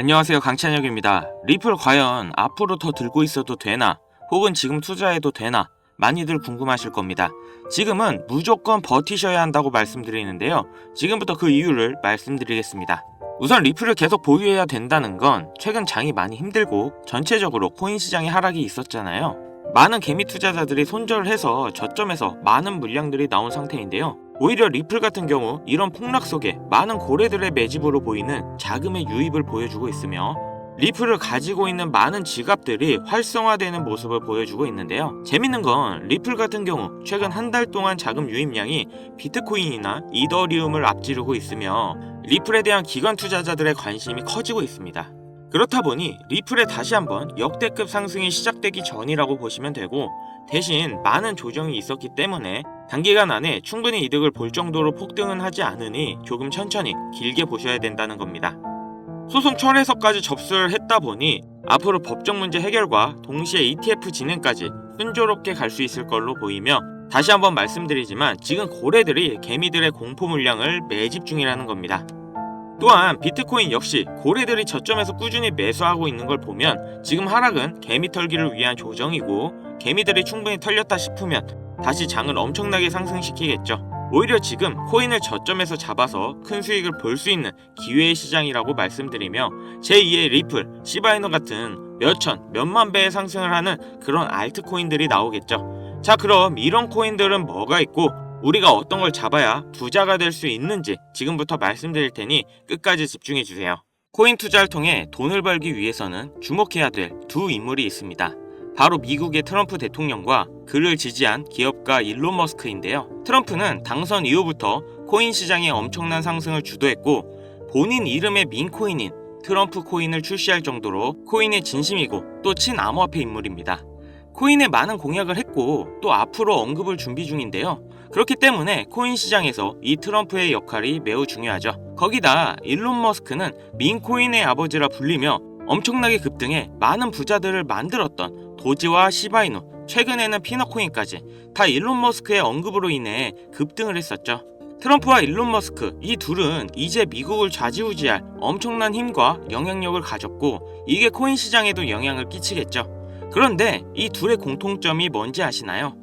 안녕하세요, 강찬혁입니다. 리플 과연 앞으로 더 들고 있어도 되나? 혹은 지금 투자해도 되나? 많이들 궁금하실 겁니다. 지금은 무조건 버티셔야 한다고 말씀드리는데요. 지금부터 그 이유를 말씀드리겠습니다. 우선 리플을 계속 보유해야 된다는 건 최근 장이 많이 힘들고 전체적으로 코인 시장의 하락이 있었잖아요. 많은 개미 투자자들이 손절을 해서 저점에서 많은 물량들이 나온 상태인데요. 오히려 리플 같은 경우 이런 폭락 속에 많은 고래들의 매집으로 보이는 자금의 유입을 보여주고 있으며, 리플을 가지고 있는 많은 지갑들이 활성화되는 모습을 보여주고 있는데요. 재밌는 건 리플 같은 경우 최근 한 달 동안 자금 유입량이 비트코인이나 이더리움을 앞지르고 있으며, 리플에 대한 기관 투자자들의 관심이 커지고 있습니다. 그렇다 보니 리플에 다시 한번 역대급 상승이 시작되기 전이라고 보시면 되고, 대신 많은 조정이 있었기 때문에 단기간 안에 충분히 이득을 볼 정도로 폭등은 하지 않으니 조금 천천히 길게 보셔야 된다는 겁니다. 소송 철회서까지 접수를 했다 보니 앞으로 법적 문제 해결과 동시에 ETF 진행까지 순조롭게 갈 수 있을 걸로 보이며, 다시 한번 말씀드리지만 지금 고래들이 개미들의 공포 물량을 매집 중이라는 겁니다. 또한 비트코인 역시 고래들이 저점에서 꾸준히 매수하고 있는 걸 보면 지금 하락은 개미 털기를 위한 조정이고, 개미들이 충분히 털렸다 싶으면 다시 장을 엄청나게 상승시키겠죠. 오히려 지금 코인을 저점에서 잡아서 큰 수익을 볼 수 있는 기회의 시장이라고 말씀드리며, 제2의 리플, 시바이노 같은 몇천, 몇만 배의 상승을 하는 그런 알트코인들이 나오겠죠. 자, 그럼 이런 코인들은 뭐가 있고 우리가 어떤 걸 잡아야 부자가 될 수 있는지 지금부터 말씀드릴 테니 끝까지 집중해주세요. 코인 투자를 통해 돈을 벌기 위해서는 주목해야 될 두 인물이 있습니다. 바로 미국의 트럼프 대통령과 그를 지지한 기업가 일론 머스크인데요. 트럼프는 당선 이후부터 코인 시장의 엄청난 상승을 주도했고, 본인 이름의 민코인인 트럼프 코인을 출시할 정도로 코인의 진심이고 또 친암호화폐 인물입니다. 코인에 많은 공약을 했고 또 앞으로 언급을 준비 중인데요. 그렇기 때문에 코인 시장에서 이 트럼프의 역할이 매우 중요하죠. 거기다 일론 머스크는 민코인의 아버지라 불리며 엄청나게 급등해 많은 부자들을 만들었던 도지와 시바이노, 최근에는 피너코인까지 다 일론 머스크의 언급으로 인해 급등을 했었죠. 트럼프와 일론 머스크, 이 둘은 이제 미국을 좌지우지할 엄청난 힘과 영향력을 가졌고, 이게 코인 시장에도 영향을 끼치겠죠. 그런데 이 둘의 공통점이 뭔지 아시나요?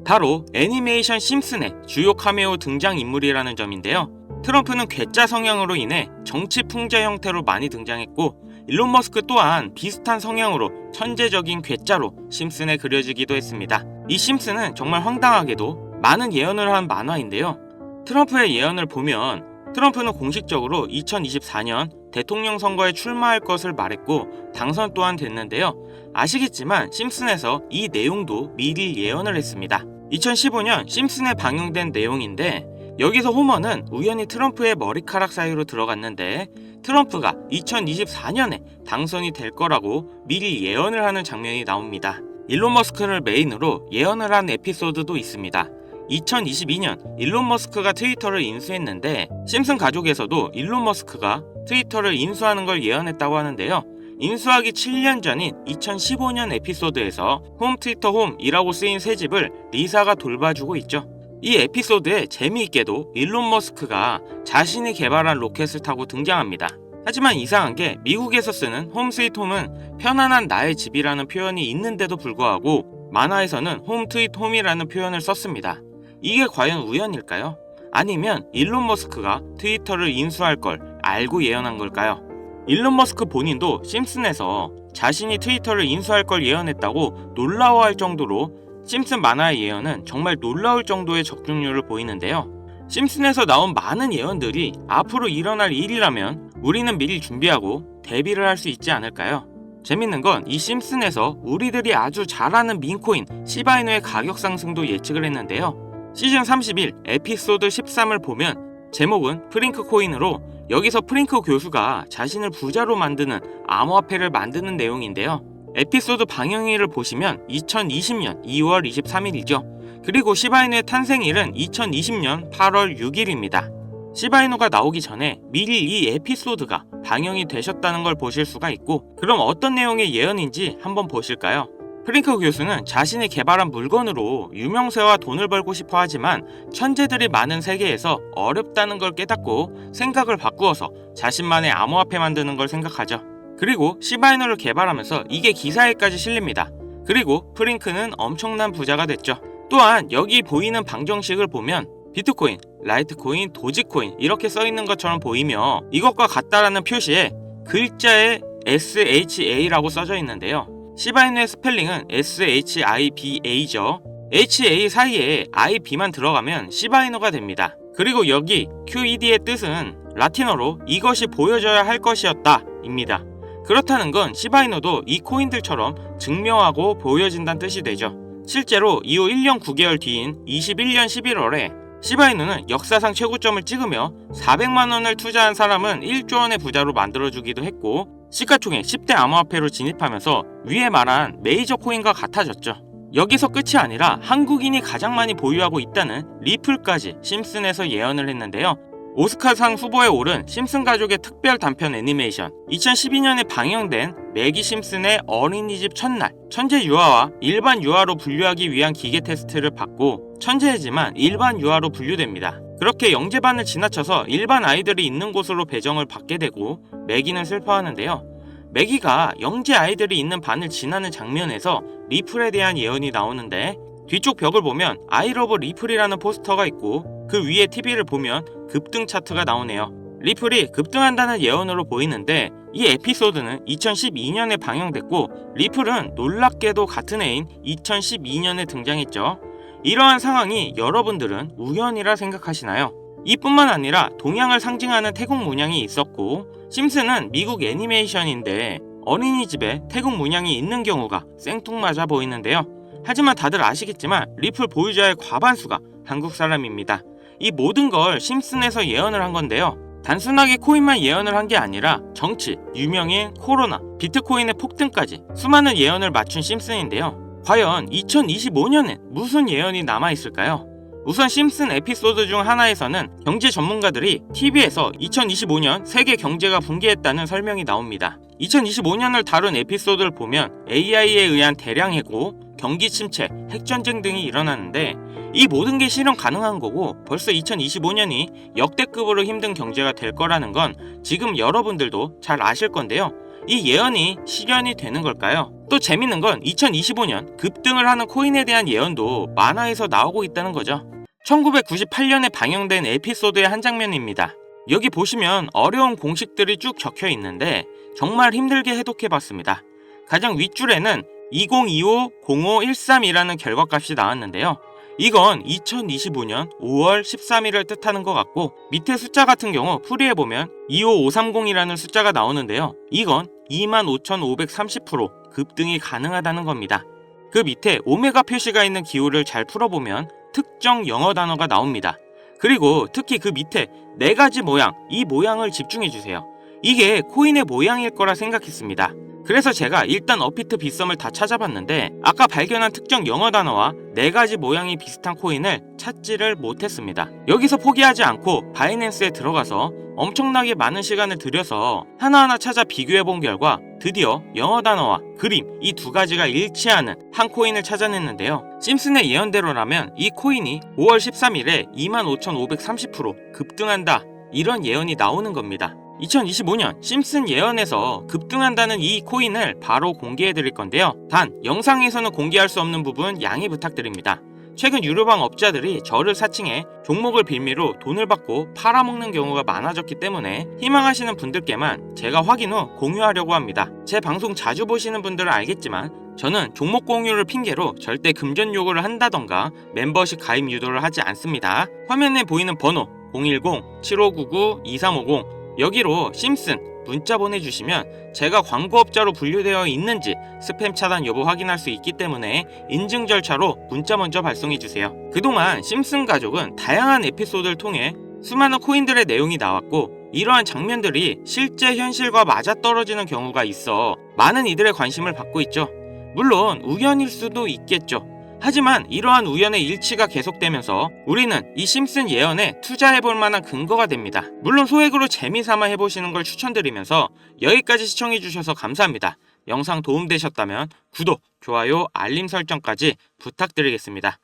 바로 애니메이션 심슨의 주요 카메오 등장인물이라는 점인데요. 트럼프는 괴짜 성향으로 인해 정치 풍자 형태로 많이 등장했고, 일론 머스크 또한 비슷한 성향으로 천재적인 괴짜로 심슨에 그려지기도 했습니다. 이 심슨은 정말 황당하게도 많은 예언을 한 만화인데요. 트럼프의 예언을 보면 트럼프는 공식적으로 2024년 대통령 선거에 출마할 것을 말했고 당선 또한 됐는데요. 아시겠지만 심슨에서 이 내용도 미리 예언을 했습니다. 2015년 심슨에 방영된 내용인데, 여기서 호머는 우연히 트럼프의 머리카락 사이로 들어갔는데 트럼프가 2024년에 당선이 될 거라고 미리 예언을 하는 장면이 나옵니다. 일론 머스크를 메인으로 예언을 한 에피소드도 있습니다. 2022년 일론 머스크가 트위터를 인수했는데, 심슨 가족에서도 일론 머스크가 트위터를 인수하는 걸 예언했다고 하는데요. 인수하기 7년 전인 2015년 에피소드에서 홈 트위터 홈이라고 쓰인 새 집을 리사가 돌봐주고 있죠. 이 에피소드에 재미있게도 일론 머스크가 자신이 개발한 로켓을 타고 등장합니다. 하지만 이상한 게 미국에서 쓰는 홈 스위트 홈은 편안한 나의 집이라는 표현이 있는데도 불구하고 만화에서는 홈 트윗 홈이라는 표현을 썼습니다. 이게 과연 우연일까요? 아니면 일론 머스크가 트위터를 인수할 걸 알고 예언한 걸까요? 일론 머스크 본인도 심슨에서 자신이 트위터를 인수할 걸 예언했다고 놀라워할 정도로 심슨 만화의 예언은 정말 놀라울 정도의 적중률을 보이는데요. 심슨에서 나온 많은 예언들이 앞으로 일어날 일이라면 우리는 미리 준비하고 대비를 할 수 있지 않을까요? 재밌는 건 이 심슨에서 우리들이 아주 잘 아는 민코인 시바이노의 가격 상승도 예측을 했는데요. 시즌 31 에피소드 13을 보면 제목은 프링크 코인으로, 여기서 프링크 교수가 자신을 부자로 만드는 암호화폐를 만드는 내용인데요. 에피소드 방영일을 보시면 2020년 2월 23일이죠. 그리고 시바이노의 탄생일은 2020년 8월 6일입니다. 시바이노가 나오기 전에 미리 이 에피소드가 방영이 되셨다는 걸 보실 수가 있고, 그럼 어떤 내용의 예언인지 한번 보실까요? 프링크 교수는 자신이 개발한 물건으로 유명세와 돈을 벌고 싶어 하지만 천재들이 많은 세계에서 어렵다는 걸 깨닫고 생각을 바꾸어서 자신만의 암호화폐 만드는 걸 생각하죠. 그리고 시바이누를 개발하면서 이게 기사에까지 실립니다. 그리고 프링크는 엄청난 부자가 됐죠. 또한 여기 보이는 방정식을 보면 비트코인, 라이트코인, 도지코인 이렇게 써있는 것처럼 보이며 이것과 같다라는 표시에 글자에 SHA라고 써져 있는데요. 시바이누의 스펠링은 SHIBA죠. HA 사이에 IB만 들어가면 시바이누가 됩니다. 그리고 여기 QED의 뜻은 라틴어로 이것이 보여져야 할 것이었다 입니다. 그렇다는 건 시바이누도 이 코인들처럼 증명하고 보여진다는 뜻이 되죠. 실제로 이후 1년 9개월 뒤인 21년 11월에 시바이누는 역사상 최고점을 찍으며 400만원을 투자한 사람은 1조 원의 부자로 만들어주기도 했고 시가총액 10대 암호화폐로 진입하면서 위에 말한 메이저 코인과 같아졌죠. 여기서 끝이 아니라 한국인이 가장 많이 보유하고 있다는 리플까지 심슨에서 예언을 했는데요. 오스카상 후보에 오른 심슨 가족의 특별 단편 애니메이션 2012년에 방영된 매기 심슨의 어린이집 첫날 천재 유아와 일반 유아로 분류하기 위한 기계 테스트를 받고 천재이지만 일반 유아로 분류됩니다. 그렇게 영재반을 지나쳐서 일반 아이들이 있는 곳으로 배정을 받게 되고 매기는 슬퍼하는데요. 매기가 영재 아이들이 있는 반을 지나는 장면에서 리플에 대한 예언이 나오는데 뒤쪽 벽을 보면 I love 리플이라는 포스터가 있고 그 위에 TV를 보면 급등 차트가 나오네요. 리플이 급등한다는 예언으로 보이는데 이 에피소드는 2012년에 방영됐고 리플은 놀랍게도 같은 해인 2012년에 등장했죠. 이러한 상황이 여러분들은 우연이라 생각하시나요? 이뿐만 아니라 동양을 상징하는 태국 문양이 있었고 심슨은 미국 애니메이션인데 어린이집에 태국 문양이 있는 경우가 생뚱맞아 보이는데요. 하지만 다들 아시겠지만 리플 보유자의 과반수가 한국 사람입니다. 이 모든 걸 심슨에서 예언을 한 건데요. 단순하게 코인만 예언을 한 게 아니라 정치, 유명인, 코로나, 비트코인의 폭등까지 수많은 예언을 맞춘 심슨인데요. 과연 2025년엔 무슨 예언이 남아있을까요? 우선 심슨 에피소드 중 하나에서는 경제 전문가들이 TV에서 2025년 세계 경제가 붕괴했다는 설명이 나옵니다. 2025년을 다룬 에피소드를 보면 AI에 의한 대량 해고, 경기 침체, 핵전쟁 등이 일어나는데 이 모든 게 실현 가능한 거고 벌써 2025년이 역대급으로 힘든 경제가 될 거라는 건 지금 여러분들도 잘 아실 건데요. 이 예언이 실현이 되는 걸까요? 또 재밌는 건 2025년 급등을 하는 코인에 대한 예언도 만화에서 나오고 있다는 거죠. 1998년에 방영된 에피소드의 한 장면입니다. 여기 보시면 어려운 공식들이 쭉 적혀 있는데 정말 힘들게 해독해봤습니다. 가장 윗줄에는 2025-0513이라는 결과값이 나왔는데요. 이건 2025년 5월 13일을 뜻하는 것 같고 밑에 숫자 같은 경우 풀이해보면 25530이라는 숫자가 나오는데요. 이건 25,530% 급등이 가능하다는 겁니다. 그 밑에 오메가 표시가 있는 기호를 잘 풀어보면 특정 영어 단어가 나옵니다. 그리고 특히 그 밑에 4가지 모양, 이 모양을 집중해주세요. 이게 코인의 모양일 거라 생각했습니다. 그래서 제가 일단 업비트 빗썸을 다 찾아봤는데 아까 발견한 특정 영어 단어와 4가지 모양이 비슷한 코인을 찾지를 못했습니다. 여기서 포기하지 않고 바이낸스에 들어가서 엄청나게 많은 시간을 들여서 하나하나 찾아 비교해본 결과 드디어 영어 단어와 그림 이 2가지가 일치하는 한 코인을 찾아냈는데요. 심슨의 예언대로라면 이 코인이 5월 13일에 25,530% 급등한다 이런 예언이 나오는 겁니다. 2025년 심슨 예언에서 급등한다는 이 코인을 바로 공개해드릴 건데요. 단 영상에서는 공개할 수 없는 부분 양해 부탁드립니다. 최근 유료방 업자들이 저를 사칭해 종목을 빌미로 돈을 받고 팔아먹는 경우가 많아졌기 때문에 희망하시는 분들께만 제가 확인 후 공유하려고 합니다. 제 방송 자주 보시는 분들은 알겠지만 저는 종목 공유를 핑계로 절대 금전 요구를 한다던가 멤버십 가입 유도를 하지 않습니다. 화면에 보이는 번호 010-7599-2350 여기로 심슨 문자 보내주시면 제가 광고업자로 분류되어 있는지 스팸 차단 여부 확인할 수 있기 때문에 인증 절차로 문자 먼저 발송해주세요. 그동안 심슨 가족은 다양한 에피소드를 통해 수많은 코인들의 내용이 나왔고 이러한 장면들이 실제 현실과 맞아떨어지는 경우가 있어 많은 이들의 관심을 받고 있죠. 물론 우연일 수도 있겠죠. 하지만 이러한 우연의 일치가 계속되면서 우리는 이 심슨 예언에 투자해볼 만한 근거가 됩니다. 물론 소액으로 재미삼아 해보시는 걸 추천드리면서 여기까지 시청해주셔서 감사합니다. 영상 도움되셨다면 구독, 좋아요, 알림 설정까지 부탁드리겠습니다.